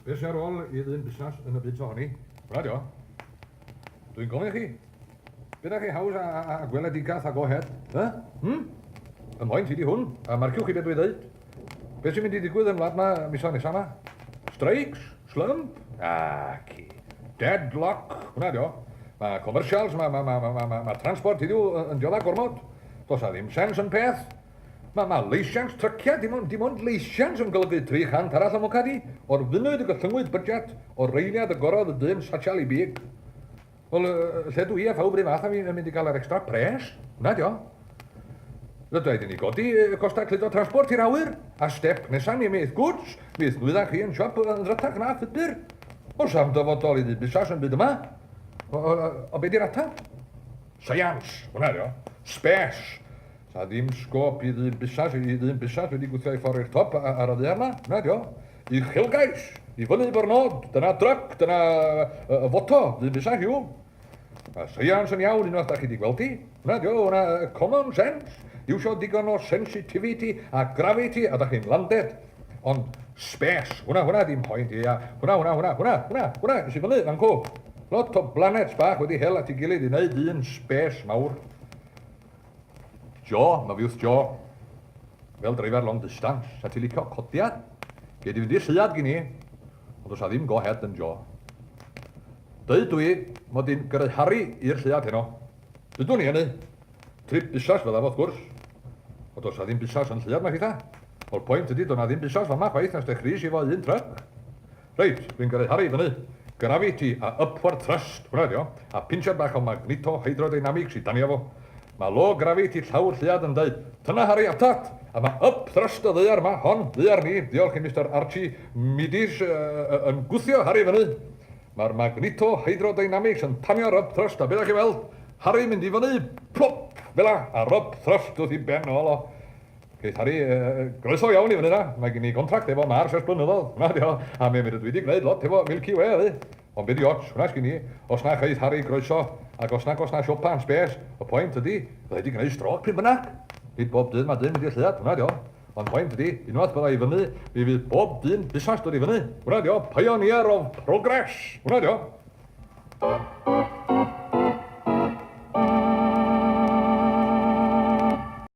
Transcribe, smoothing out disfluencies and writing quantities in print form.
Beth ar ôl i ddyn busnes yn y byd ohoni. Radio. Dwi'n gofyn i chi. Beth chi haws a gweledigaeth a gohed? Y moyn ti di hwn, a marciwch chi beth dwi'n dweud. Beth sy'n mynd i ddigwydd yn wlad na misoedd nesaf yma? Streics? Slump? Aki. Deadlock? Hwna dio. Mae commercials, mae transport i diw yn dioddau gormod. Does a ddim sens yn peth. Mae leisians tryciau, dim ond leisians yn golygu 300 arall am ocadi, o'r funud y gyllynwyd budget, o'r reiniad y gorodd y dyn satial i big. Wel, lle dwi a phawb rhywun fath am mynd i gael yr extra pres? Hwna dio. Rydw i ni godi costau cludo transport i'r awyr, a step nesaf ni meith gwrs, meith nwyddach chi yn siop yn rydach na ffydur. O sam dyfodol i ddyn busas yn byd yma. O be di'r atab? Science, hwnna dio. Space. Sa ddim sgop i ddyn busas wedi gwythio i ffordd i'r top ar y ddi arna. Hwnna dio. I chilgais, i fyny byrnod, dyna dryc, dyna foto, ddyn busas yw. Mae science yn iawn unwaith da chi di gweld ti. Hwnna dio, hwnna common sense. Iwsio digon o sensitivity a gravity a da chi'n landed. Ond space, hwnna dim point i. Hwnna, ys i fyny, fan co. Lot o planets bach wedi hel at ei gilydd i wneud un space mawr. Ma fiwth Jo. Fel dreifar long distance, sa ti licio codiad? Gei di fynd i'r syad gyn i, ond os a ddim gohed yn Jo. Dweud dwi mod i'n gyrraedharu i'r syad heno. Dydw ni hynny. Trip busas fydda fodd gwrs. Ond os a ddim busas yn syad mae chitha. O'r pwynt ydy, do'n a ddim busas fan ma chwaith nes dechrys i fo un tryc. Reit, dwi'n gyrraedharu fyny. Gravity a upward thrust, hwnna dio, a pinsiad bach o magnetohydrodynamics i danio fo. Mae low gravity llawr llead yn dweud, dyna Harry atat, a mae up thrust y ddaear ma, hon, ddaear ni, diolch i Mr Archie Midis yn gwthio Harry fyny. Mae'r magnetohydrodynamics yn tanio'r up thrust, a beth ych chi weld, Harry mynd i fyny, plop, fela, a'r up thrust wrth i ben ôl o. Geith Harry groeso iawn i fyny na, mae gen i contract efo Mars ers blynyddoedd, hwnna dio, a mi dwi wedi gwneud lot efo Milky Way ydy. Ond beth i ots, hwnna sgyn i, os na cheith Harry groeso, ac os na siopa yn space, y pwynt ydy, bydde wedi gwneud stroc pyn bynnag. Nid bob dyn mae dyn wedi llead, hwnna dio. Ond pwynt ydy, unwaith bydda i fyny, mi fydd bob dyn busnes dod i fyny. Hwnna dio, pioneer of progress, hwnna dio.